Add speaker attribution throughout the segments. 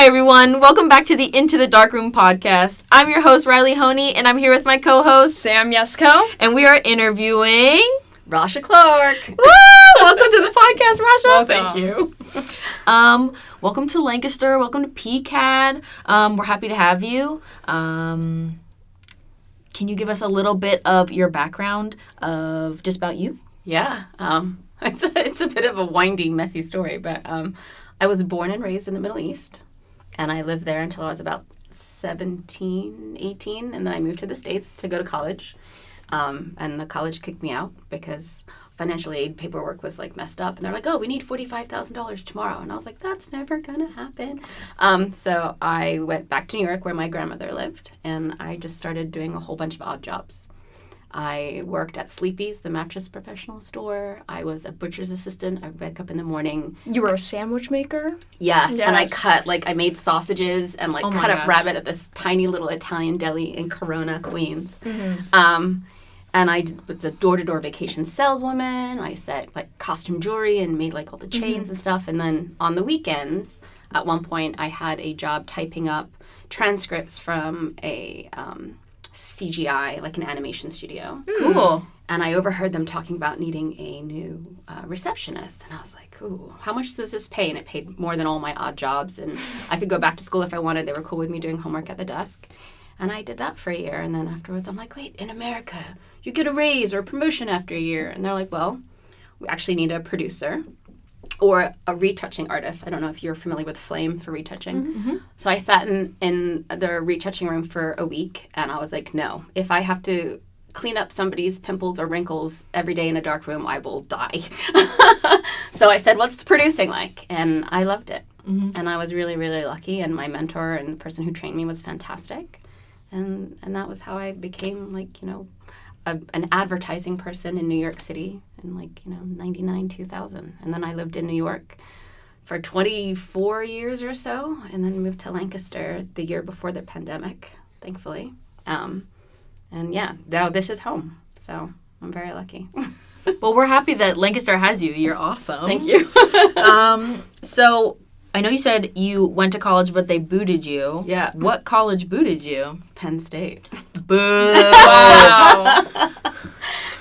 Speaker 1: Hi, everyone. Welcome back to the Into the Darkroom podcast. I'm your host, Riley Honey, and I'm here with my co-host,
Speaker 2: Sam Yesko.
Speaker 1: And we are interviewing...
Speaker 3: Rasha Clark.
Speaker 1: Woo! Welcome to the podcast, Rasha.
Speaker 2: Welcome.
Speaker 3: Thank you.
Speaker 1: Welcome to Lancaster. Welcome to PCAD. We're happy to have you. Can you give us a little bit of your background of just about you?
Speaker 3: Yeah. It's a bit of a windy, messy story, but I was born and raised in the Middle East, and I lived there until I was about 17, 18, and then I moved to the States to go to college. And the college kicked me out because financial aid paperwork was like messed up. And they're like, oh, we need $45,000 tomorrow. And I was like, that's never going to happen. So I went back to New York where my grandmother lived. And I just started doing a whole bunch of odd jobs. I worked at Sleepy's, the mattress professional store. I was a butcher's assistant. I would wake up in the morning.
Speaker 2: You were a sandwich maker?
Speaker 3: Yes. And I made sausages and cut up rabbit at this tiny little Italian deli in Corona, Queens. Mm-hmm. And I was a door-to-door vacation saleswoman. I set costume jewelry and made all the chains and stuff. And then on the weekends, at one point, I had a job typing up transcripts from a CGI, an animation studio.
Speaker 1: Cool.
Speaker 3: And I overheard them talking about needing a new receptionist. And I was like, ooh, how much does this pay? And it paid more than all my odd jobs. And I could go back to school if I wanted. They were cool with me doing homework at the desk. And I did that for a year. And then afterwards, I'm like, wait, in America, you get a raise or a promotion after a year. And they're like, well, we actually need a producer or a retouching artist. I don't know if you're familiar with Flame for retouching. Mm-hmm. So I sat in the retouching room for a week. And I was like, no, if I have to clean up somebody's pimples or wrinkles every day in a dark room, I will die. So I said, what's the producing like? And I loved it. Mm-hmm. And I was really, really lucky. And my mentor and the person who trained me was fantastic. And that was how I became, an advertising person in New York City in, 99, 2000. And then I lived in New York for 24 years or so, and then moved to Lancaster the year before the pandemic, thankfully. And now this is home. So I'm very lucky.
Speaker 1: Well, we're happy that Lancaster has you. You're awesome.
Speaker 3: Thank you.
Speaker 1: So I know you said you went to college, but they booted you.
Speaker 3: Yeah.
Speaker 1: What college booted you?
Speaker 3: Penn State.
Speaker 1: Boo!
Speaker 2: Wow.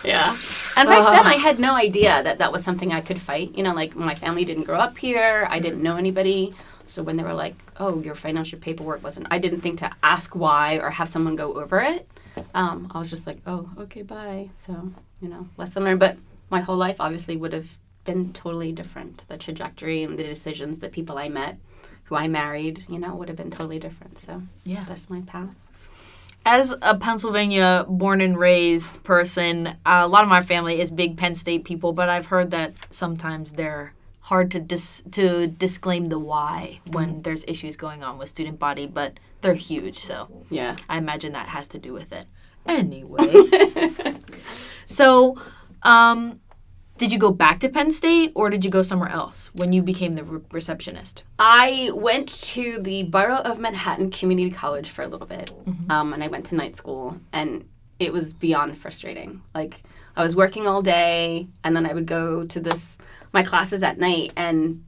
Speaker 3: Yeah. And back then, I had no idea that was something I could fight. My family didn't grow up here. I didn't know anybody. So when they were like, oh, your financial paperwork wasn't, I didn't think to ask why or have someone go over it. I was just like, oh, okay, bye. So, lesson learned. But my whole life obviously would have been totally different. The trajectory and the decisions that people I met, who I married, would have been totally different. So yeah, that's my path.
Speaker 1: As a Pennsylvania born and raised person, a lot of my family is big Penn State people, but I've heard that sometimes they're hard to disclaim the why when there's issues going on with student body, but they're huge, so
Speaker 3: yeah,
Speaker 1: I imagine that has to do with it. Anyway, so did you go back to Penn State, or did you go somewhere else when you became the receptionist?
Speaker 3: I went to the Borough of Manhattan Community College for a little bit, and I went to night school, and it was beyond frustrating. I was working all day, and then I would go to my classes at night, and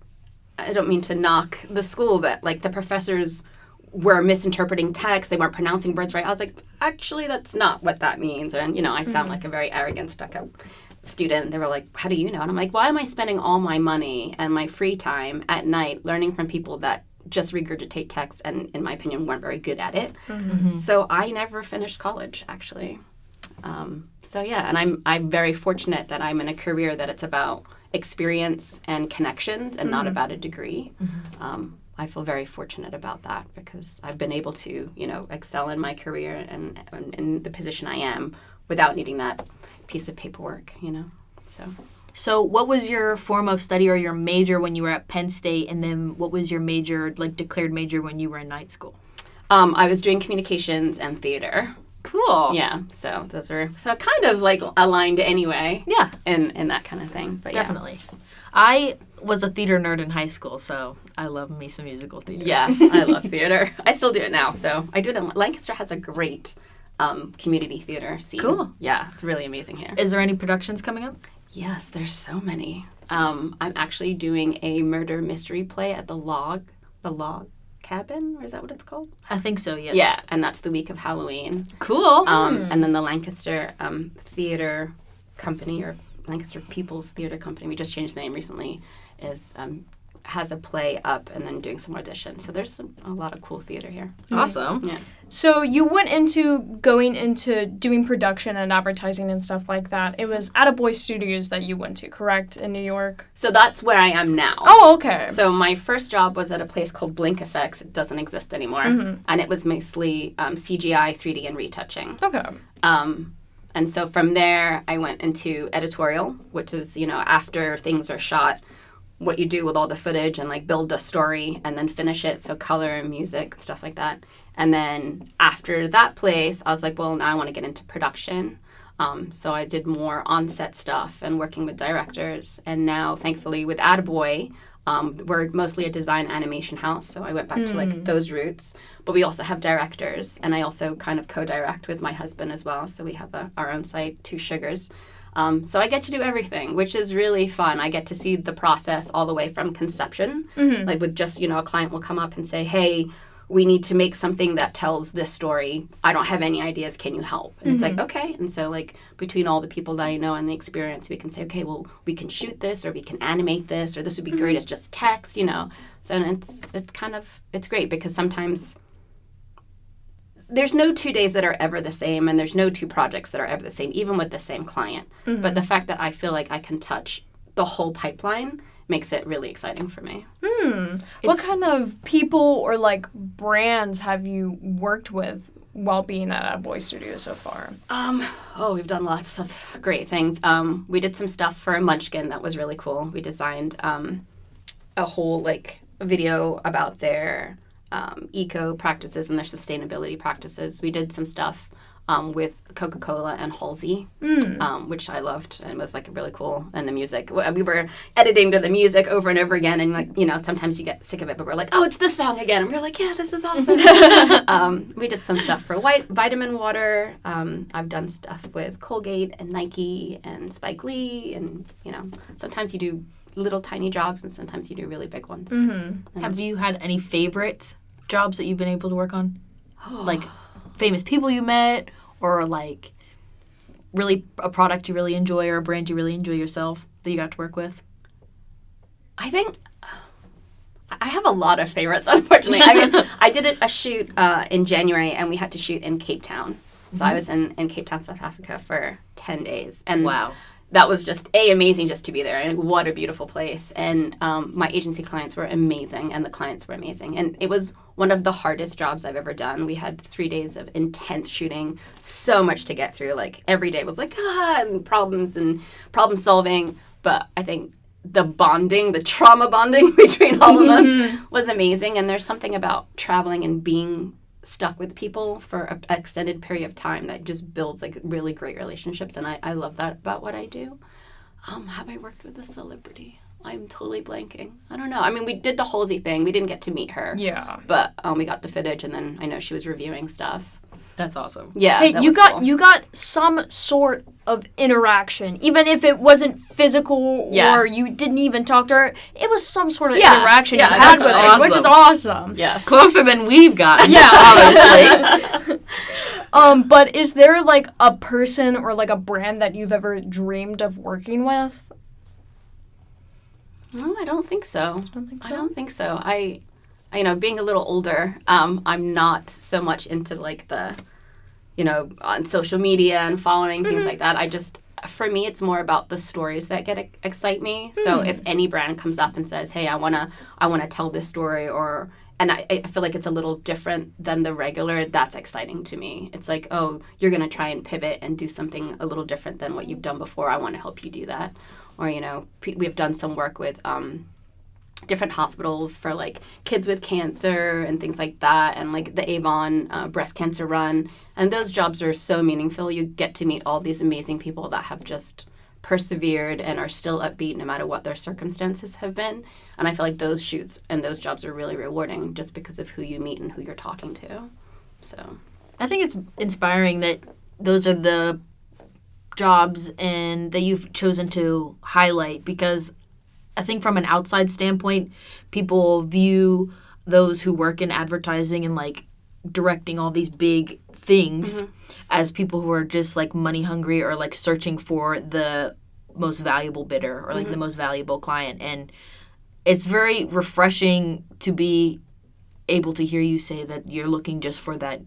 Speaker 3: I don't mean to knock the school, but, the professors were misinterpreting text. They weren't pronouncing words right. I was like, actually, that's not what that means. And, I sound like a very arrogant, stuck-up student. They were like, how do you know? And I'm like, why am I spending all my money and my free time at night learning from people that just regurgitate text and, in my opinion, weren't very good at it? Mm-hmm. So I never finished college, actually. And I'm very fortunate that I'm in a career that it's about experience and connections and not about a degree. Mm-hmm. I feel very fortunate about that because I've been able to, excel in my career and in the position I am without needing that piece of paperwork,
Speaker 1: So what was your form of study or your major when you were at Penn State, and then what was your major, declared major when you were in night school?
Speaker 3: I was doing communications and theater.
Speaker 1: Cool.
Speaker 3: Yeah, so those are kind of aligned anyway.
Speaker 1: Yeah.
Speaker 3: In that kind of thing. But
Speaker 1: definitely. Yeah. I was a theater nerd in high school, so I love me some musical theater.
Speaker 3: Yes, I love theater. I still do it now, so I do it. Lancaster has a great community theater scene.
Speaker 1: Cool.
Speaker 3: Yeah, it's really amazing here.
Speaker 1: Is there any productions coming up?
Speaker 3: Yes, there's so many. I'm actually doing a murder mystery play at the Log Cabin, or is that what it's called?
Speaker 1: I think so, yes.
Speaker 3: Yeah, and that's the week of Halloween.
Speaker 1: Cool.
Speaker 3: And then the Lancaster Theater Company, or Lancaster People's Theater Company, we just changed the name recently, is has a play up and then doing some auditions. So there's a lot of cool theater here.
Speaker 1: Awesome.
Speaker 3: Yeah.
Speaker 2: So you went into going into doing production and advertising and stuff like that. It was Ataboy Studios that you went to, correct, in New York?
Speaker 3: So that's where I am now.
Speaker 2: Oh, okay.
Speaker 3: So my first job was at a place called Blink Effects. It doesn't exist anymore. And it was mostly CGI, 3D, and retouching.
Speaker 2: Okay.
Speaker 3: And so from there, I went into editorial, which is, after things are shot, what you do with all the footage and like build a story and then finish it. So color and music and stuff like that. And then after that place, I was like, well, now I want to get into production. So I did more on-set stuff and working with directors. And now, thankfully, with Ataboy, we're mostly a design animation house. So I went back to like those roots. But we also have directors. And I also kind of co-direct with my husband as well. So we have our own site, Two Sugars. So I get to do everything, which is really fun. I get to see the process all the way from conception. Like with just, a client will come up and say, hey, we need to make something that tells this story. I don't have any ideas. Can you help? And it's like, okay. And so like between all the people that I know and the experience, we can say, okay, well, we can shoot this or we can animate this or this would be great as just text, So it's great because sometimes there's no 2 days that are ever the same, and there's no two projects that are ever the same, even with the same client. But the fact that I feel like I can touch the whole pipeline makes it really exciting for me.
Speaker 2: What kind of people or like brands have you worked with while being at Ataboy Studios so far?
Speaker 3: We've done lots of great things. We did some stuff for Munchkin that was really cool. We designed a whole like video about their eco practices and their sustainability practices. We did some stuff with Coca-Cola and Halsey, which I loved and was like really cool. And the music, we were editing to the music over and over again, and like sometimes you get sick of it, but we're like, oh, it's this song again, and we're like, yeah, this is awesome. We did some stuff for vitamin water. I've done stuff with Colgate and Nike and Spike Lee, and sometimes you do little tiny jobs and sometimes you do really big ones.
Speaker 1: Have you had any favorite jobs that you've been able to work on? Like famous people you met, or like really a product you really enjoy or a brand you really enjoy yourself that you got to work with?
Speaker 3: I think I have a lot of favorites, unfortunately. I did a shoot in January, and we had to shoot in Cape Town. So I was in Cape Town, South Africa for 10 days. And
Speaker 1: wow.
Speaker 3: That was just amazing just to be there, and what a beautiful place. And my agency clients were amazing, and the clients were amazing. And it was one of the hardest jobs I've ever done. We had 3 days of intense shooting, so much to get through. Like every day was like and problems and problem solving. But I think the bonding, the trauma bonding between all of us was amazing. And there's something about traveling and being stuck with people for an extended period of time that just builds like really great relationships, and I love that about what I do. Have I worked with a celebrity? I'm totally blanking. I don't know. I mean, we did the Halsey thing. We didn't get to meet her.
Speaker 2: Yeah.
Speaker 3: But we got the footage, and then I know she was reviewing stuff.
Speaker 1: That's awesome.
Speaker 3: Yeah.
Speaker 2: Hey,
Speaker 3: that
Speaker 2: you
Speaker 3: was
Speaker 2: got
Speaker 3: cool.
Speaker 2: you got some sort of interaction, even if it wasn't physical or you didn't even talk to her. It was some sort of interaction you had with her, which is awesome.
Speaker 3: Yeah.
Speaker 1: Closer than we've gotten.
Speaker 2: Yeah.
Speaker 1: Obviously.
Speaker 2: But is there like a person or like a brand that you've ever dreamed of working with?
Speaker 3: No, I don't think so.
Speaker 2: I don't think so.
Speaker 3: I don't think so. I being a little older, I'm not so much into like the, on social media and following things like that. For me, it's more about the stories that excite me. So if any brand comes up and says, hey, I wanna tell this story, and I feel like it's a little different than the regular, that's exciting to me. It's like, oh, you're going to try and pivot and do something a little different than what you've done before. I want to help you do that. Or, we've done some work with different hospitals for, like, kids with cancer and things like that, and, like, the Avon breast cancer run. And those jobs are so meaningful. You get to meet all these amazing people that have just persevered and are still upbeat no matter what their circumstances have been. And I feel like those shoots and those jobs are really rewarding just because of who you meet and who you're talking to. So
Speaker 1: I think it's inspiring that those are the jobs and that you've chosen to highlight, because I think from an outside standpoint, people view those who work in advertising and like directing all these big things as people who are just like money hungry or like searching for the most valuable bidder or like the most valuable client. And it's very refreshing to be able to hear you say that you're looking just for that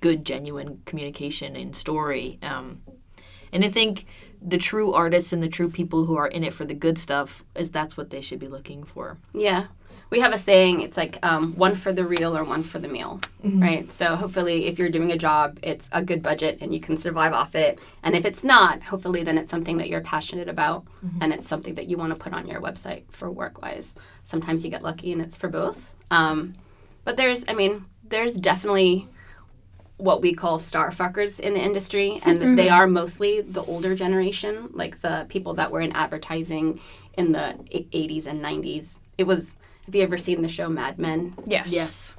Speaker 1: good, genuine communication and story. And I think the true artists and the true people who are in it for the good stuff that's what they should be looking for.
Speaker 3: Yeah. We have a saying, it's like one for the real or one for the meal, right? So hopefully if you're doing a job, it's a good budget and you can survive off it. And if it's not, hopefully then it's something that you're passionate about and it's something that you want to put on your website for work-wise. Sometimes you get lucky and it's for both. But there's definitely what we call star fuckers in the industry, and they are mostly the older generation, like the people that were in advertising in the 80s and 90s. Have you ever seen the show Mad Men?
Speaker 1: Yes.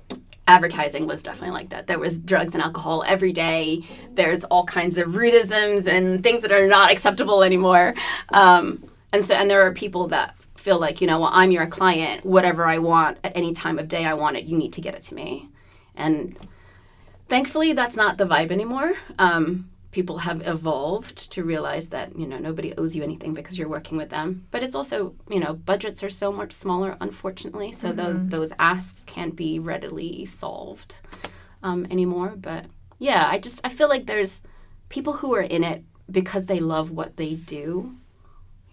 Speaker 3: Advertising was definitely like that. There was drugs and alcohol every day. There's all kinds of rudisms and things that are not acceptable anymore. And there are people that feel like, well, I'm your client. Whatever I want at any time of day I want it, you need to get it to me. And thankfully, that's not the vibe anymore. People have evolved to realize that, nobody owes you anything because you're working with them. But it's also, budgets are so much smaller, unfortunately. So those asks can't be readily solved anymore. But yeah, I feel like there's people who are in it because they love what they do.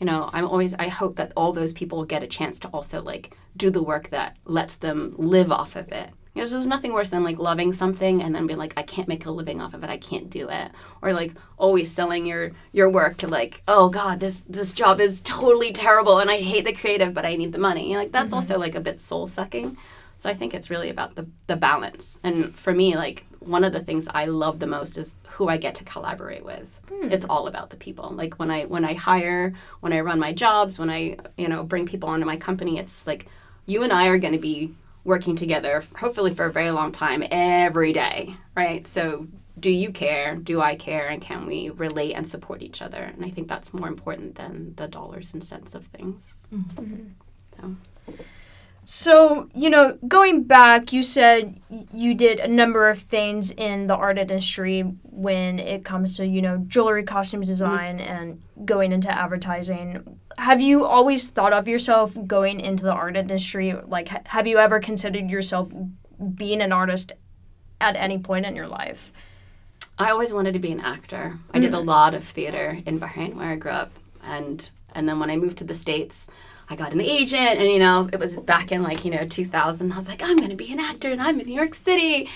Speaker 3: I hope that all those people get a chance to also like do the work that lets them live off of it. There's nothing worse than like loving something and then being like, I can't make a living off of it. I can't do it. Or like always selling your work to like, oh God, this job is totally terrible and I hate the creative, but I need the money. Like that's also like a bit soul sucking. So I think it's really about the balance. And for me, like one of the things I love the most is who I get to collaborate with. It's all about the people. Like when I hire, when I run my jobs, when I, bring people onto my company, it's like you and I are going to be working together, hopefully for a very long time, every day, right? So do you care? Do I care? And can we relate and support each other? And I think that's more important than the dollars and cents of things.
Speaker 2: So, going back, you said you did a number of things in the art industry when it comes to, jewelry, costume design, and going into advertising. Have you always thought of yourself going into the art industry? Like, have you ever considered yourself being an artist at any point in your life?
Speaker 3: I always wanted to be an actor. I did a lot of theater in Bahrain where I grew up. And then when I moved to the States, I got an agent, and, it was back in, 2000. I was like, I'm going to be an actor, and I'm in New York City.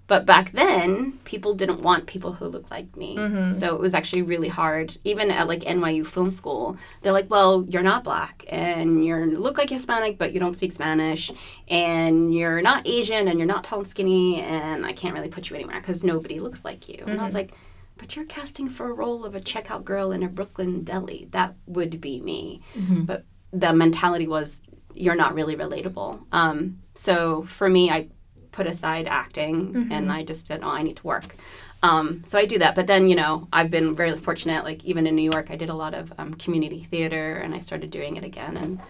Speaker 3: But back then, people didn't want people who looked like me. So it was actually really hard. Even at, NYU Film School, they're like, well, you're not Black, and you look like Hispanic, but you don't speak Spanish, and you're not Asian, and you're not tall and skinny, and I can't really put you anywhere because nobody looks like you. And I was like, but you're casting for a role of a checkout girl in a Brooklyn deli. That would be me. But the mentality was, you're not really relatable. So for me, I put aside acting and I just said, I need to work. So I do that. But then, I've been very fortunate, even in New York, I did a lot of community theater and I started doing it again. And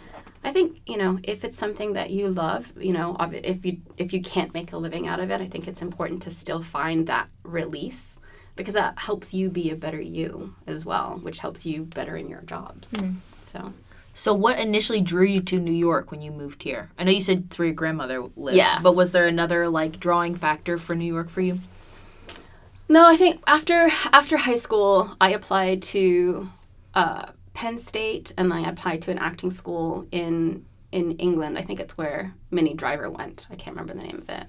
Speaker 3: I think, if it's something that you love, if you can't make a living out of it, I think it's important to still find that release. Because that helps you be a better you as well, which helps you better in your jobs. So
Speaker 1: what initially drew you to New York when you moved here? I know you said it's where your grandmother lived.
Speaker 3: Yeah.
Speaker 1: But was there another drawing factor for New York for you?
Speaker 3: No, I think after high school, I applied to Penn State, and I applied to an acting school in England. I think it's where Minnie Driver went. I can't remember the name of it.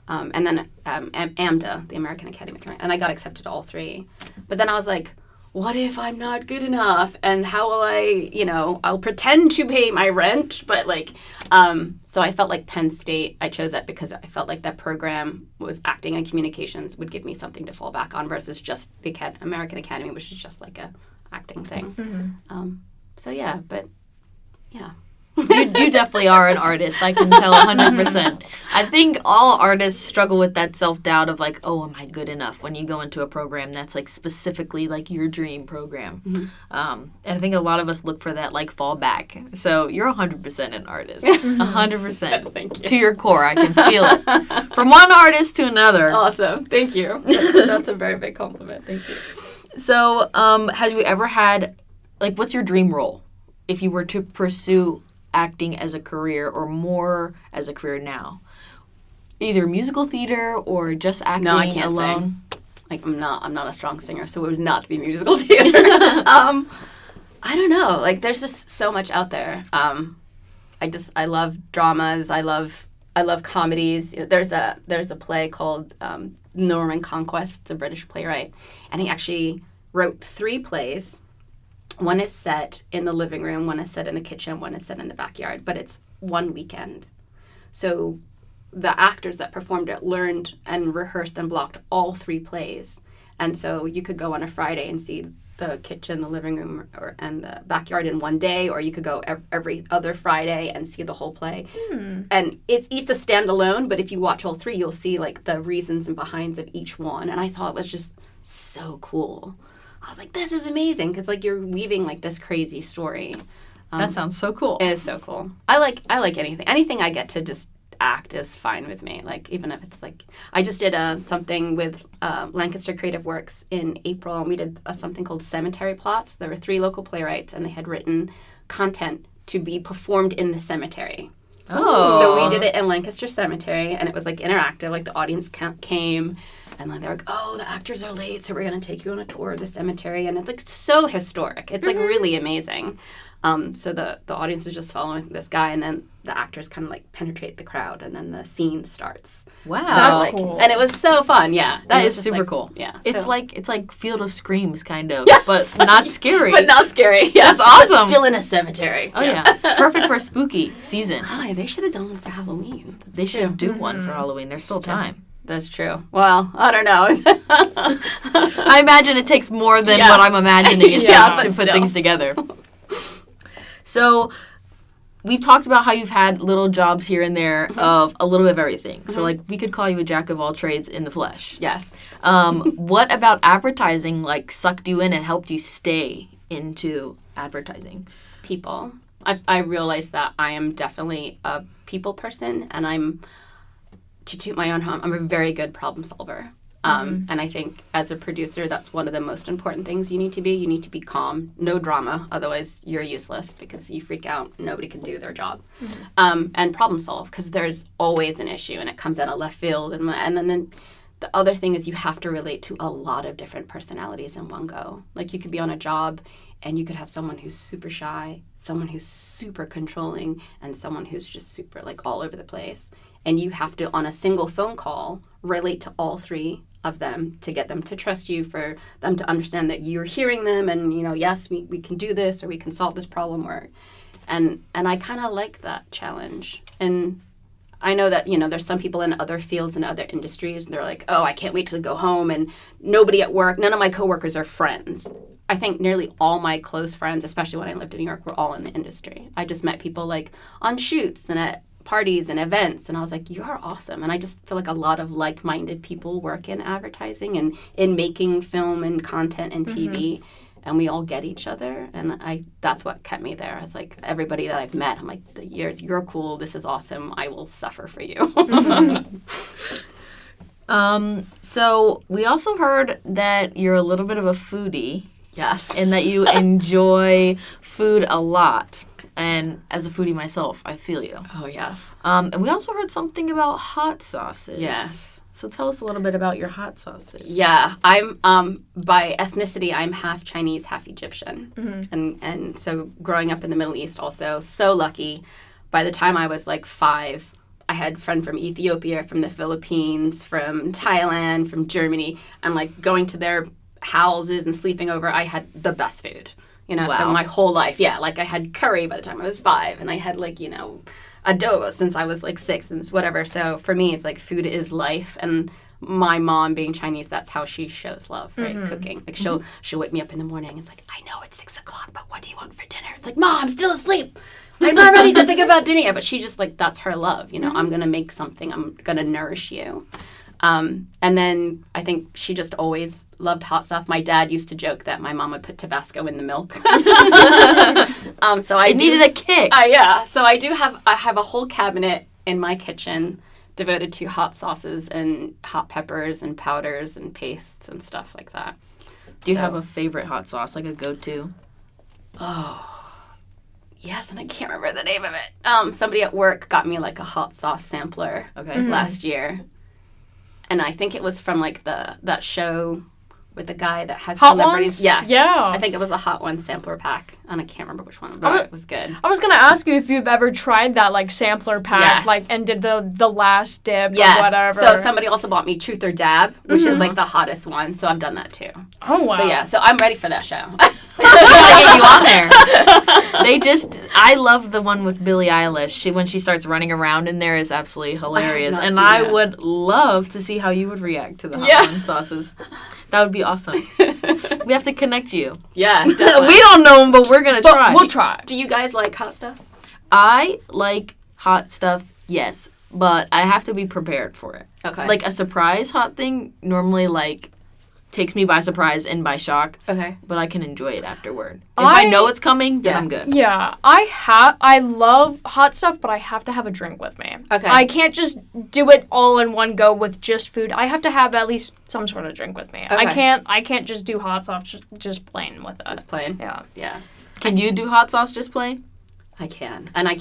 Speaker 3: And then AMDA, the American Academy of Drama, and I got accepted to all three. But then I was like, what if I'm not good enough? And how will I, I'll pretend to pay my rent, but so I felt like Penn State, I chose that because I felt like that program was acting and communications would give me something to fall back on versus just the American Academy, which is just like a acting thing. So yeah, but yeah.
Speaker 1: You definitely are an artist. I can tell 100%. I think all artists struggle with that self-doubt of like, oh, am I good enough? When you go into a program that's like specifically like your dream program. And I think a lot of us look for that like fallback. So you're 100% an artist. 100%.
Speaker 3: Thank you.
Speaker 1: To your core. I can feel it. From one artist to another.
Speaker 3: Awesome. Thank you. That's a very big compliment. Thank you.
Speaker 1: So have you ever had, like, what's your dream role? If you were to pursue acting as a career or more as a career now, either musical theater or just acting
Speaker 3: No, I can't
Speaker 1: alone.
Speaker 3: sing. Like I'm not a strong singer, so it would not be musical theater. I don't know. Like there's just so much out there. I love dramas. I love comedies. There's a play called Norman Conquest. It's a British playwright, and he actually wrote 3 plays. One is set in the living room, one is set in the kitchen, one is set in the backyard, but it's one weekend. So the actors that performed it learned and rehearsed and blocked all 3 plays. And so you could go on a Friday and see the kitchen, the living room, and the backyard in one day, or you could go every other Friday and see the whole play. And it's each a standalone, but if you watch all 3, you'll see like the reasons and behinds of each one. And I thought it was just so cool. I was like, this is amazing, because like you're weaving like this crazy story.
Speaker 1: That sounds so cool.
Speaker 3: It is so cool. I like anything I get to just act is fine with me. Like even if it's like I just did something with Lancaster Creative Works in April, and we did something called Cemetery Plots. There were 3 local playwrights, and they had written content to be performed in the cemetery.
Speaker 1: Oh.
Speaker 3: So we did it in Lancaster Cemetery, and it was like interactive. Like the audience came, and then they were like, "Oh, the actors are late, so we're gonna take you on a tour of the cemetery." And it's like so historic. It's like really amazing. So the audience is just following this guy, and then the actors kind of like penetrate the crowd, and then the scene starts.
Speaker 1: Wow.
Speaker 2: That's
Speaker 3: Like,
Speaker 2: cool.
Speaker 3: and it was so fun. Yeah,
Speaker 1: That
Speaker 3: It
Speaker 1: is
Speaker 3: was just,
Speaker 1: super
Speaker 3: like,
Speaker 1: cool.
Speaker 3: Yeah,
Speaker 1: It's
Speaker 3: so-
Speaker 1: like Field of Screams kind of, but not scary.
Speaker 3: but not scary. Yeah,
Speaker 1: That's awesome.
Speaker 3: But still in a cemetery.
Speaker 1: Oh yeah. Perfect for spooky season.
Speaker 3: Oh, they should have done one for Halloween. That's
Speaker 1: They
Speaker 3: true.
Speaker 1: should do one for Halloween. There's still time.
Speaker 3: That's true. Well, I don't know.
Speaker 1: I imagine it takes more than
Speaker 3: Yeah.
Speaker 1: what I'm imagining it
Speaker 3: Yeah,
Speaker 1: takes to
Speaker 3: but
Speaker 1: put
Speaker 3: still.
Speaker 1: things together. So, we've talked about how you've had little jobs here and there of a little bit of everything. So, like, we could call you a jack of all trades in the flesh.
Speaker 3: Yes.
Speaker 1: What about advertising, like, sucked you in and helped you stay into advertising?
Speaker 3: People. I realized that I am definitely a people person, and to toot my own horn, I'm a very good problem solver. And I think as a producer, that's one of the most important things you need to be. You need to be calm, no drama, otherwise you're useless, because you freak out, nobody can do their job. And problem solve, because there's always an issue, and it comes out of left field. And then the other thing is you have to relate to a lot of different personalities in one go. Like you could be on a job and you could have someone who's super shy, someone who's super controlling, and someone who's just super like all over the place. And you have to, on a single phone call, relate to all 3 of them to get them to trust you, for them to understand that you're hearing them, and yes, we can do this, or we can solve this problem, and I kind of like that challenge. And I know that, there's some people in other fields and other industries, and they're like, oh, I can't wait to go home, and nobody at work, none of my coworkers are friends. I think nearly all my close friends, especially when I lived in New York, were all in the industry. I just met people like on shoots and at parties and events, and I was like, you're awesome. And I just feel like a lot of like-minded people work in advertising and in making film and content and TV. And we all get each other, and that's what kept me there. I was like, everybody that I've met, I'm like, you're cool, this is awesome, I will suffer for you.
Speaker 1: So we also heard that you're a little bit of a foodie.
Speaker 3: Yes.
Speaker 1: And that you enjoy food a lot. And as a foodie myself, I feel you.
Speaker 3: Oh, yes.
Speaker 1: And we also heard something about hot sauces.
Speaker 3: Yes.
Speaker 1: So tell us a little bit about your hot sauces.
Speaker 3: Yeah, I'm by ethnicity, I'm half Chinese, half Egyptian, and so growing up in the Middle East, also so lucky. By the time I was like 5, I had a friend from Ethiopia, from the Philippines, from Thailand, from Germany, and like going to their houses and sleeping over. I had the best food, So
Speaker 1: Wow.
Speaker 3: my whole life, yeah, like I had curry by the time I was 5, and I had like adobo since I was like 6 and whatever. So for me, it's like food is life. And my mom being Chinese, that's how she shows love, right? Cooking. Like she'll wake me up in the morning. It's like, I know it's 6 o'clock, but what do you want for dinner? It's like, Mom, I'm still asleep. I'm not ready to think about dinner yet. But she just, like, that's her love. You know, I'm going to make something. I'm going to nourish you. And then I think she just always loved hot stuff. My dad used to joke that my mom would put Tabasco in the milk. So I
Speaker 1: needed a kick.
Speaker 3: Yeah. So I have a whole cabinet in my kitchen devoted to hot sauces and hot peppers and powders and pastes and stuff like that.
Speaker 1: Do you have a favorite hot sauce, like a go-to?
Speaker 3: Oh, yes, and I can't remember the name of it. Somebody at work got me like a hot sauce sampler last year. And I think it was from like that show with the guy that has
Speaker 2: Hot
Speaker 3: celebrities.
Speaker 2: Ones?
Speaker 3: Yes.
Speaker 2: Yeah.
Speaker 3: I think it was a Hot One sampler pack. And I can't remember which one, but it was good.
Speaker 2: I was going to ask you if you've ever tried that, like, sampler pack,
Speaker 3: Yes.
Speaker 2: like, and did the last dip
Speaker 3: Yes.
Speaker 2: or whatever.
Speaker 3: So somebody also bought me Truth or Dab, which is like the hottest one. So I've done that too.
Speaker 2: Oh, wow.
Speaker 3: So yeah, so I'm ready for that show.
Speaker 1: I get you on there. I love the one with Billie Eilish. When she starts running around in there is absolutely hilarious.
Speaker 3: not
Speaker 1: And
Speaker 3: seen
Speaker 1: I
Speaker 3: that.
Speaker 1: would love to see how you would react to the hot
Speaker 3: Yeah.
Speaker 1: one sauces. That would be awesome. We have to connect you.
Speaker 3: Yeah.
Speaker 1: We
Speaker 3: definitely.
Speaker 1: don't know them, but we're going to try.
Speaker 2: We'll try.
Speaker 3: Do you guys like hot stuff?
Speaker 1: I like hot stuff, yes, but I have to be prepared for it.
Speaker 3: Okay.
Speaker 1: Like a surprise hot thing normally like takes me by surprise and by shock,
Speaker 3: Okay.
Speaker 1: but I can enjoy it afterward. If I know it's coming, then
Speaker 3: Yeah.
Speaker 1: I'm good.
Speaker 2: Yeah, I love hot stuff, but I have to have a drink with me.
Speaker 3: Okay.
Speaker 2: I can't just do it all in one go with just food. I have to have at least some sort of drink with me.
Speaker 3: Okay.
Speaker 2: I can't just do hot sauce just plain with it.
Speaker 3: Just plain?
Speaker 2: Yeah.
Speaker 3: Yeah.
Speaker 1: Can you do hot sauce just plain?
Speaker 3: I can. And I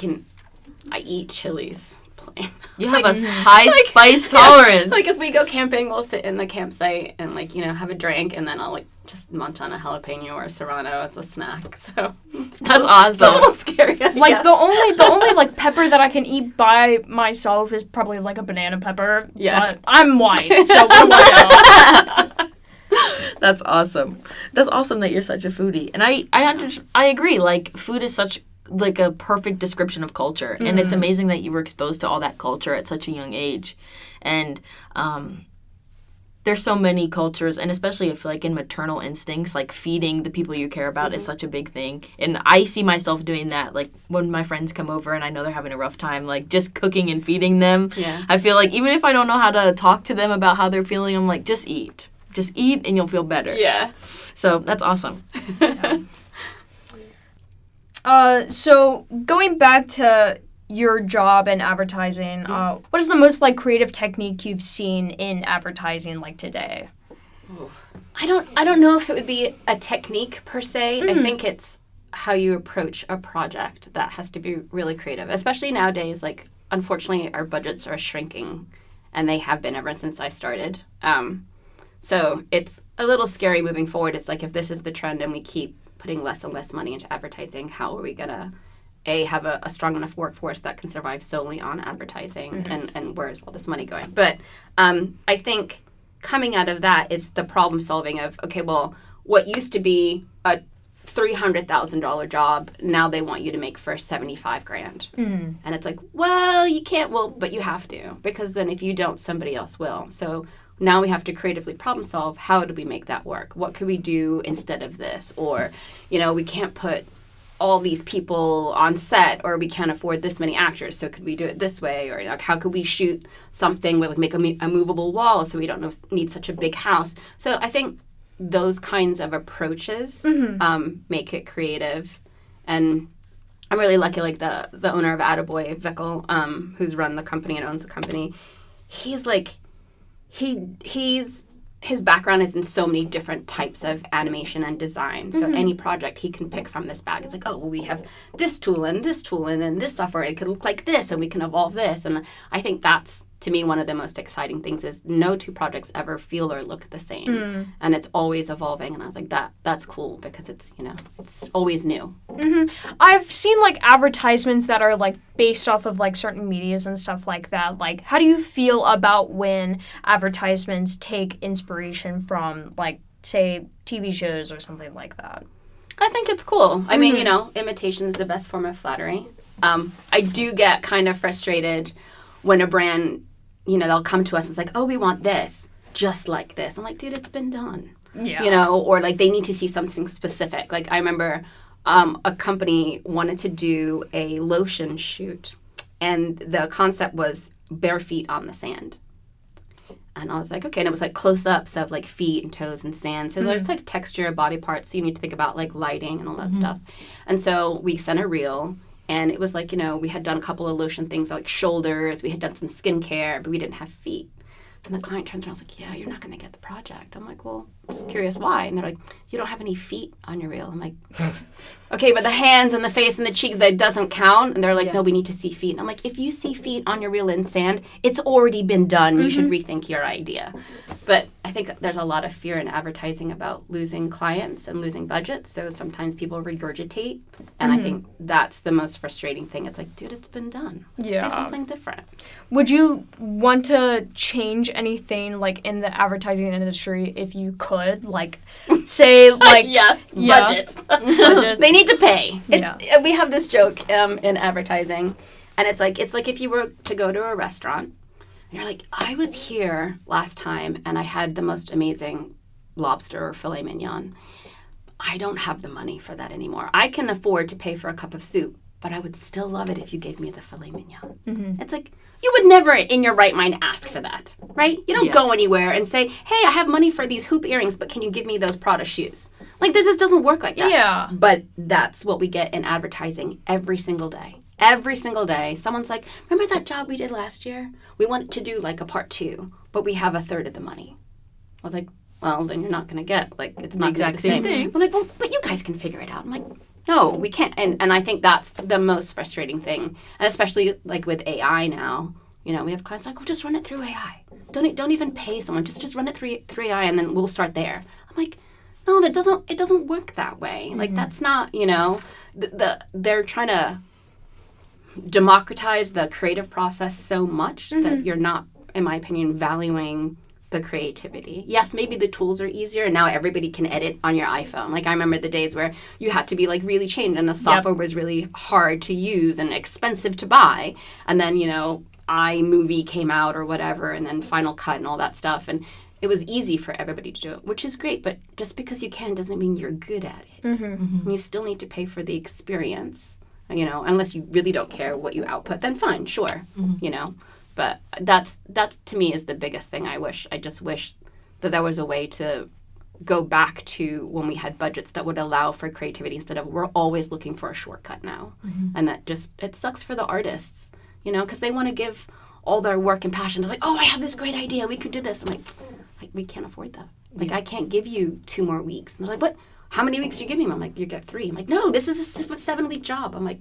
Speaker 3: eat chilies plain.
Speaker 1: You have a high spice
Speaker 3: Yeah,
Speaker 1: tolerance.
Speaker 3: like if we go camping, we'll sit in the campsite and like, have a drink and then I'll like just munch on a jalapeno or a serrano as a snack. So
Speaker 1: That's
Speaker 3: it's a little
Speaker 1: awesome.
Speaker 3: scary. I
Speaker 2: Like
Speaker 3: guess.
Speaker 2: the only like pepper that I can eat by myself is probably like a banana pepper.
Speaker 3: Yeah.
Speaker 2: But I'm white, so what do I know?
Speaker 1: That's awesome. That's awesome that you're such a foodie. And I agree. Like food is such like a perfect description of culture, and it's amazing that you were exposed to all that culture at such a young age. And there's so many cultures, and especially if like in maternal instincts, like feeding the people you care about is such a big thing. And I see myself doing that, like when my friends come over and I know they're having a rough time, like just cooking and feeding them.
Speaker 3: Yeah.
Speaker 1: I feel like even if I don't know how to talk to them about how they're feeling, I'm like, just eat. Just eat and you'll feel better.
Speaker 3: Yeah.
Speaker 1: So that's awesome.
Speaker 2: So going back to your job in advertising, what is the most like creative technique you've seen in advertising like today?
Speaker 3: I don't know if it would be a technique per se. I think it's how you approach a project that has to be really creative, especially nowadays. Like, unfortunately, our budgets are shrinking, and they have been ever since I started. So it's a little scary moving forward. It's like if this is the trend and we keep putting less and less money into advertising, how are we going to, have a strong enough workforce that can survive solely on advertising, and where is all this money going? But I think coming out of that, it's the problem solving of, okay, well, what used to be a $300,000 job, now they want you to make first $75,000. And it's like, well, you can't, but you have to, because then if you don't, somebody else will. So now we have to creatively problem solve. How do we make that work? What could we do instead of this? Or, we can't put all these people on set, or we can't afford this many actors, so could we do it this way? Or like, how could we shoot something with make a movable wall so we don't need such a big house? So I think those kinds of approaches make it creative. And I'm really lucky, like the owner of Ataboy, Vickel, who's run the company and owns the company, he's like, his background is in so many different types of animation and design. So any project he can pick from this bag. It's like, oh, well, we have this tool and then this software. It could look like this, and we can evolve this. And I think that's, to me, one of the most exciting things is no two projects ever feel or look the same. And it's always evolving. And I was like, that's cool, because it's, it's always new.
Speaker 2: I've seen like advertisements that are like based off of like certain medias and stuff like that. Like, how do you feel about when advertisements take inspiration from like, say, TV shows or something like that?
Speaker 3: I think it's cool. I mean, imitation is the best form of flattery. I do get kind of frustrated when a brand, they'll come to us and it's like, oh, we want this, just like this. I'm like, dude, it's been done.
Speaker 2: Yeah.
Speaker 3: Or like they need to see something specific. Like I remember a company wanted to do a lotion shoot, and the concept was bare feet on the sand. And I was like, okay. And it was like close-ups of like feet and toes and sand. So there's like texture of body parts. So you need to think about like lighting and all that stuff. And so we sent a reel, and it was like, we had done a couple of lotion things like shoulders. We had done some skincare, but we didn't have feet. And the client turns around and was like, yeah, you're not going to get the project. I'm like, well, I'm just curious why. And they're like, you don't have any feet on your reel. I'm like, okay, but the hands and the face and the cheek, that doesn't count. And they're like, no, we need to see feet. And I'm like, if you see feet on your reel in sand, it's already been done. You should rethink your idea. But I think there's a lot of fear in advertising about losing clients and losing budgets. So sometimes people regurgitate. And I think that's the most frustrating thing. It's like, dude, it's been done. Let's do something different.
Speaker 2: Would you want to change anything like in the advertising industry if you could? Like, say, like...
Speaker 3: Yes, budgets. They need to pay. We have this joke in advertising, and it's like if you were to go to a restaurant, and you're like, I was here last time, and I had the most amazing lobster or filet mignon. I don't have the money for that anymore. I can afford to pay for a cup of soup, but I would still love it if you gave me the filet mignon. It's like, you would never in your right mind ask for that, right? You don't go anywhere and say, hey, I have money for these hoop earrings, but can you give me those Prada shoes? Like, this just doesn't work like that.
Speaker 2: Yeah.
Speaker 3: But that's what we get in advertising every single day. Every single day, someone's like, remember that job we did last year? We wanted to do like a part 2, but we have a third of the money. I was like, well, then you're not going to get, like, it's not
Speaker 1: exact
Speaker 3: the same
Speaker 1: thing.
Speaker 3: We're like, well, but you guys can figure it out. I'm like, no, we can't. And I think that's the most frustrating thing. And especially like with AI now, we have clients like, well, just run it through AI. Don't even pay someone. Just run it through AI, and then we'll start there. I'm like, no, it doesn't work that way. Like, that's not, they're trying to democratize the creative process so much that you're not, in my opinion, valuing the creativity. Yes, maybe the tools are easier, and now everybody can edit on your iPhone. Like, I remember the days where you had to be like really trained, and the software was really hard to use and expensive to buy. And then, iMovie came out or whatever, and then Final Cut and all that stuff. And it was easy for everybody to do it, which is great. But just because you can doesn't mean you're good at it. You still need to pay for the experience, unless you really don't care what you output, then fine, sure, But that's to me is the biggest thing. I just wish that there was a way to go back to when we had budgets that would allow for creativity instead of we're always looking for a shortcut now. And that just, it sucks for the artists, because they want to give all their work and passion. They're like, oh, I have this great idea. We could do this. I'm like, we can't afford that. Like, I can't give you 2 more weeks. And they're like, what? How many weeks do you give me? I'm like, you get 3. I'm like, no, this is a 7-week job. I'm like,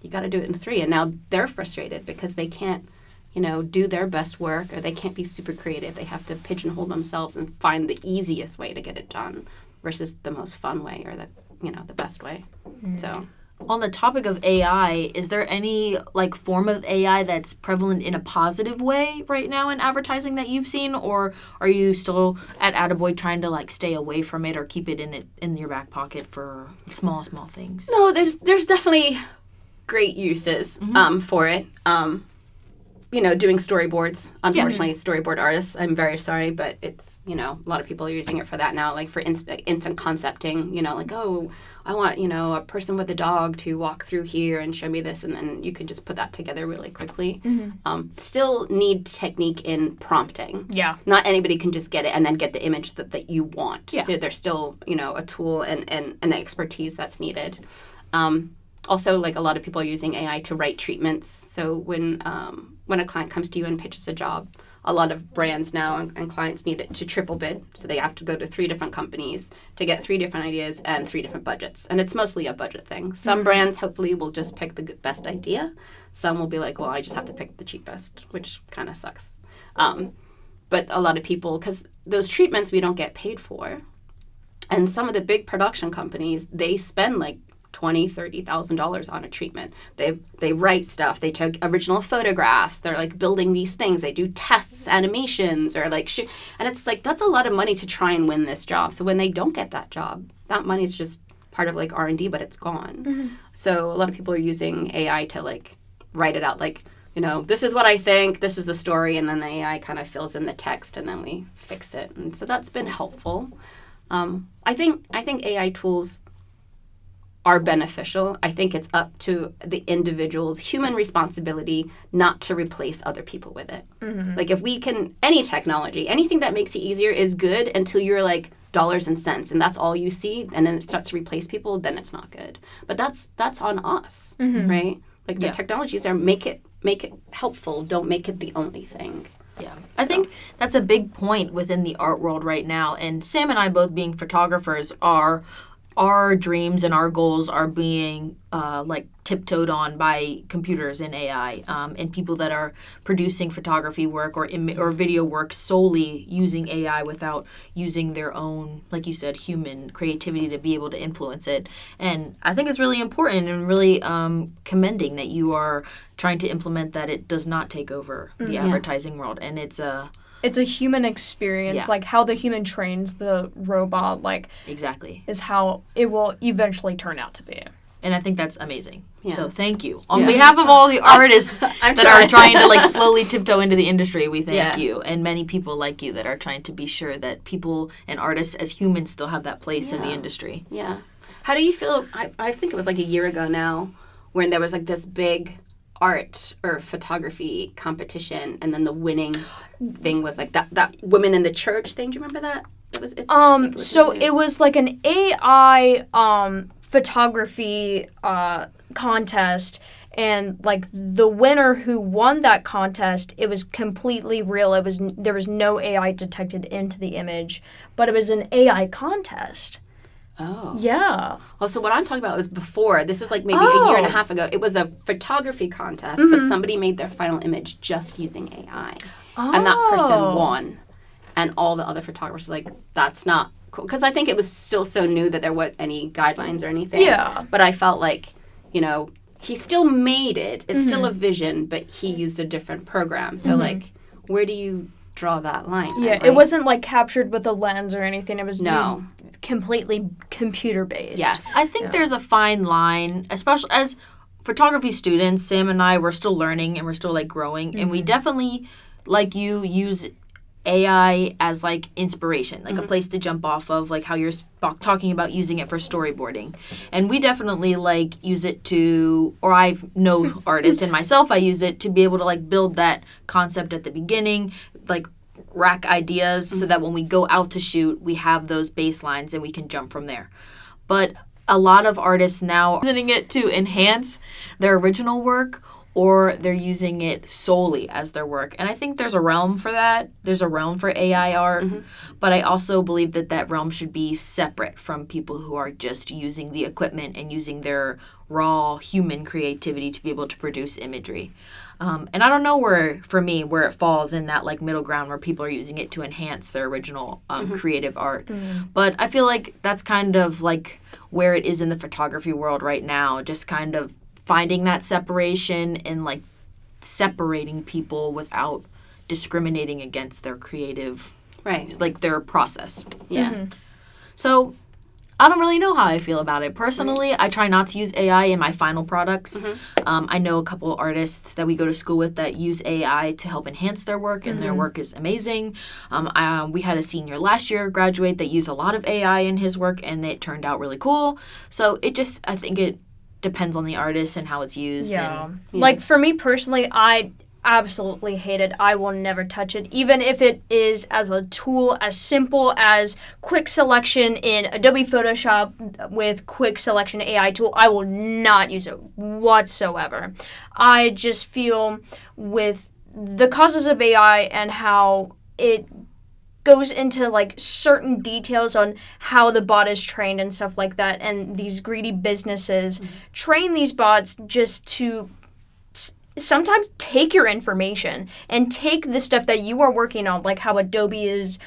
Speaker 3: you got to do it in 3. And now they're frustrated because they can't, do their best work, or they can't be super creative. They have to pigeonhole themselves and find the easiest way to get it done versus the most fun way or the best way. So,
Speaker 1: on the topic of AI, is there any like form of AI that's prevalent in a positive way right now in advertising that you've seen, or are you still at Ataboy trying to like stay away from it or keep it in your back pocket for small things?
Speaker 3: No, there's definitely great uses for it. Doing storyboards. Unfortunately, storyboard artists, I'm very sorry, but it's, a lot of people are using it for that now, like for instant concepting, like, oh, I want, a person with a dog to walk through here and show me this, and then you can just put that together really quickly. Still need technique in prompting.
Speaker 2: Yeah.
Speaker 3: Not anybody can just get it and then get the image that you want.
Speaker 1: Yeah.
Speaker 3: So there's still, a tool and an expertise that's needed. Also, like, a lot of people are using AI to write treatments. So when a client comes to you and pitches a job, a lot of brands now and clients need it to triple bid. So they have to go to 3 different companies to get 3 different ideas and 3 different budgets. And it's mostly a budget thing. Some brands hopefully will just pick the best idea. Some will be like, well, I just have to pick the cheapest, which kind of sucks. But a lot of people, because those treatments we don't get paid for. And some of the big production companies, they spend like $20,000-$30,000 on a treatment. They write stuff. They take original photographs. They're like building these things. They do tests, animations, or like shoot. And it's like, that's a lot of money to try and win this job. So when they don't get that job, that money is just part of like R&D, but it's gone. So a lot of people are using AI to like write it out. Like, this is what I think. This is the story, and then the AI kind of fills in the text, and then we fix it. And so that's been helpful. I think AI tools are beneficial. I think it's up to the individual's human responsibility not to replace other people with it. Like if we can, any technology, anything that makes it easier is good until you're like dollars and cents and that's all you see, and then it starts to replace people, then it's not good. But that's on us, right? Like the technologies are make it helpful, don't make it the only thing.
Speaker 1: Yeah. I think that's a big point within the art world right now. And Sam and I, both being photographers, our dreams and our goals are being like tiptoed on by computers and AI, and people that are producing photography work or video work solely using AI without using their own, like you said, human creativity to be able to influence it. And I think it's really important and really commending that you are trying to implement that it does not take over the advertising world. And it's a
Speaker 2: human experience, like how the human trains the robot, like
Speaker 1: exactly
Speaker 2: is how it will eventually turn out to be.
Speaker 1: And I think that's amazing. Yeah. So thank you. On behalf of all the artists that are trying to like slowly tiptoe into the industry, we thank you. And many people like you that are trying to be sure that people and artists as humans still have that place in the industry.
Speaker 3: Yeah. How do you feel? I think it was like a year ago now when there was like this big art or photography competition, and then the winning thing was like that women in the church thing. Do you remember that?
Speaker 2: It was like an AI photography contest, and like the winner who won that contest, it was completely real. There was no AI detected into the image, but it was an AI contest.
Speaker 3: Oh.
Speaker 2: Yeah.
Speaker 3: Well, so what I'm talking about was before. This was like maybe a year and a half ago. It was a photography contest, but somebody made their final image just using AI. And that person won. And all the other photographers were like, that's not cool. Because I think it was still so new that there weren't any guidelines or anything.
Speaker 2: Yeah.
Speaker 3: But I felt like, he still made it. It's still a vision, but he used a different program. So, like, where do you draw that line?
Speaker 2: Yeah,
Speaker 3: right?
Speaker 2: It wasn't like captured with a lens or anything. It was used completely computer based.
Speaker 3: Yes.
Speaker 1: I think there's a fine line, especially as photography students. Sam and I, we're still learning and we're still like growing, and we definitely, like you, use AI as like inspiration, like a place to jump off of, like how you're talking about using it for storyboarding. And we definitely like use it to, or I know artists and myself, I use it to be able to like build that concept at the beginning, like rack ideas so that when we go out to shoot, we have those baselines and we can jump from there. But a lot of artists now are using it to enhance their original work, or they're using it solely as their work. And I think there's a realm for that. There's a realm for AI art. But I also believe that realm should be separate from people who are just using the equipment and using their raw human creativity to be able to produce imagery. And I don't know where it falls in that like middle ground where people are using it to enhance their original creative art. But I feel like that's kind of like where it is in the photography world right now, just kind of finding that separation and like separating people without discriminating against their creative, like their process.
Speaker 3: Yeah.
Speaker 1: So I don't really know how I feel about it. Personally, I try not to use AI in my final products. I know a couple artists that we go to school with that use AI to help enhance their work, and their work is amazing. We had a senior last year graduate that used a lot of AI in his work, and it turned out really cool. So I think it depends on the artist and how it's used.
Speaker 2: Yeah. Like for me personally, I absolutely hate it. I will never touch it, even if it is as a tool as simple as quick selection in Adobe Photoshop with quick selection AI tool. I will not use it whatsoever. I just feel with the causes of AI and how it goes into like certain details on how the bot is trained and stuff like that, and these greedy businesses train these bots just to sometimes take your information and take the stuff that you are working on, like how Adobe is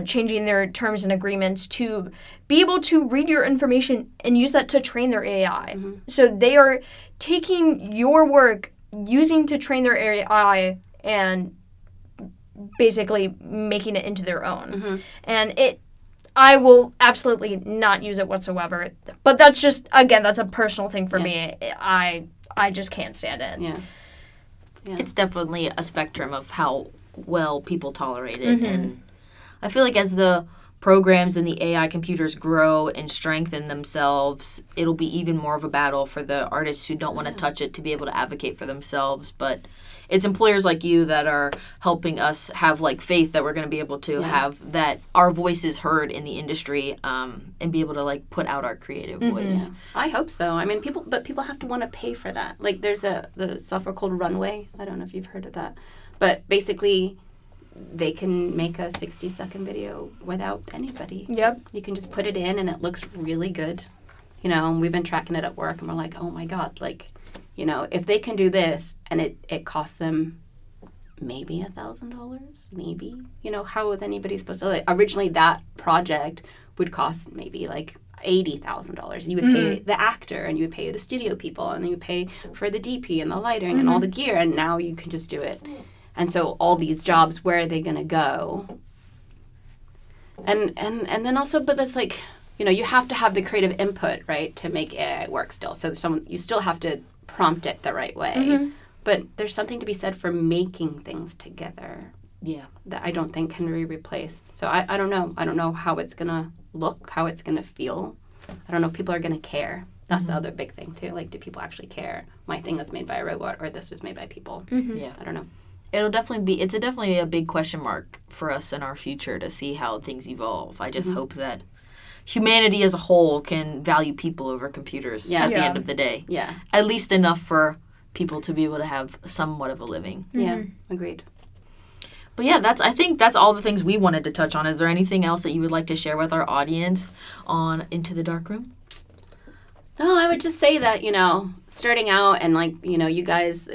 Speaker 2: changing their terms and agreements to be able to read your information and use that to train their AI. So they are taking your work, using to train their AI, and basically making it into their own. And I will absolutely not use it whatsoever. But that's just, again, that's a personal thing for me. I just can't stand it.
Speaker 3: Yeah.
Speaker 1: It's definitely a spectrum of how well people tolerate it. And I feel like as the programs and the AI computers grow and strengthen themselves, it'll be even more of a battle for the artists who don't want to touch it to be able to advocate for themselves. But it's employers like you that are helping us have like faith that we're going to be able to have that our voice is heard in the industry, and be able to like put out our creative voice.
Speaker 3: Yeah. I hope so. I mean, people have to want to pay for that. Like, there's the software called Runway. I don't know if you've heard of that, but basically, they can make a 60-second video without anybody.
Speaker 2: Yep.
Speaker 3: You can just put it in, and it looks really good. You know, and we've been tracking it at work, and we're like, oh my God, like, you know, if they can do this, and it costs them maybe $1,000, maybe. You know, how is anybody supposed to? Like, originally, that project would cost maybe like $80,000. You would pay the actor, and you would pay the studio people, and then you would pay for the DP and the lighting and all the gear, and now you can just do it. And so all these jobs, where are they going to go? And then also, but that's like, you know, you have to have the creative input, right, to make AI work still. So you still have to prompt it the right way. But there's something to be said for making things together.
Speaker 1: Yeah.
Speaker 3: That I don't think can be replaced. So I don't know. I don't know how it's going to look, how it's going to feel. I don't know if people are going to care. That's the other big thing, too. Like, do people actually care? My thing was made by a robot, or this was made by people.
Speaker 1: Yeah.
Speaker 3: I don't know.
Speaker 1: It's definitely a big question mark for us in our future to see how things evolve. I just hope that humanity as a whole can value people over computers at the end of the day.
Speaker 3: Yeah.
Speaker 1: At least enough for people to be able to have somewhat of a living.
Speaker 3: Yeah, agreed.
Speaker 1: But yeah, I think that's all the things we wanted to touch on. Is there anything else that you would like to share with our audience on Into the Darkroom?
Speaker 3: No, I would just say that, you know, starting out and, like, you know, you guys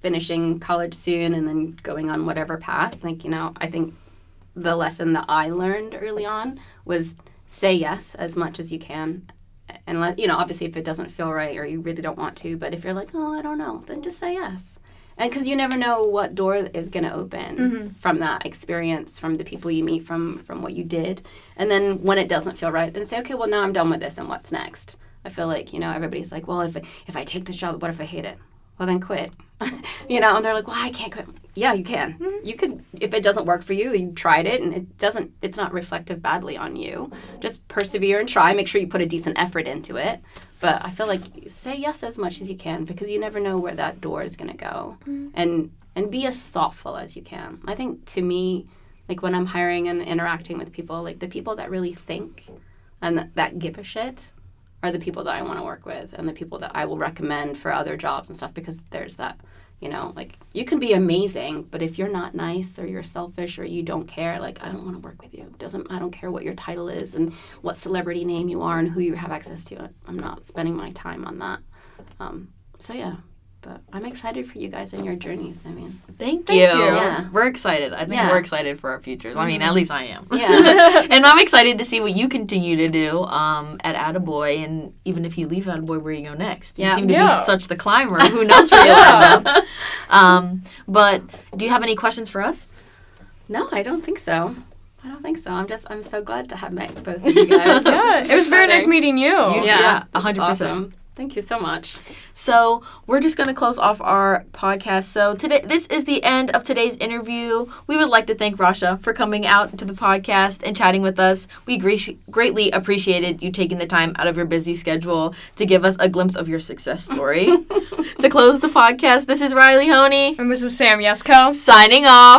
Speaker 3: finishing college soon and then going on whatever path, like, you know, I think the lesson that I learned early on was say yes as much as you can. And, you know, obviously if it doesn't feel right or you really don't want to, but if you're like, oh, I don't know, then just say yes. And because you never know what door is going to open from that experience, from the people you meet, from what you did. And then when it doesn't feel right, then say, okay, well, now I'm done with this, and what's next? I feel like, you know, everybody's like, well, if I take this job, what if I hate it? Well, then quit. You know, and they're like, well, I can't quit. Yeah, you can. You could, if it doesn't work for you, you tried it, and it's not reflective badly on you. Just persevere and try. Make sure you put a decent effort into it. But I feel like say yes as much as you can, because you never know where that door is going to go. And be as thoughtful as you can. I think, to me, like, when I'm hiring and interacting with people, like, the people that really think and that give a shit are the people that I want to work with, and the people that I will recommend for other jobs and stuff, because there's that, you know, like, you can be amazing, but if you're not nice or you're selfish or you don't care, like, I don't want to work with you. I don't care what your title is and what celebrity name you are and who you have access to. I'm not spending my time on that. So yeah. But I'm excited for you guys and your journeys. I mean,
Speaker 1: thank you.
Speaker 3: Yeah.
Speaker 1: We're excited. I think we're excited for our futures. I mean, at least I am.
Speaker 3: Yeah.
Speaker 1: And I'm excited to see what you continue to do at Ataboy, and even if you leave Ataboy, where you go next. You seem to be such the climber. Who knows where you'll end up? But do you have any questions for us?
Speaker 3: No, I don't think so. I'm so glad to have met both of you guys.
Speaker 2: It was very nice meeting you.
Speaker 1: Yeah, 100%.
Speaker 3: Awesome. Thank you so much.
Speaker 1: So we're just going to close off our podcast. So this is the end of today's interview. We would like to thank Rasha for coming out to the podcast and chatting with us. We greatly appreciated you taking the time out of your busy schedule to give us a glimpse of your success story. To close the podcast, this is Riley Honey.
Speaker 2: And this is Sam Yesko.
Speaker 1: Signing off.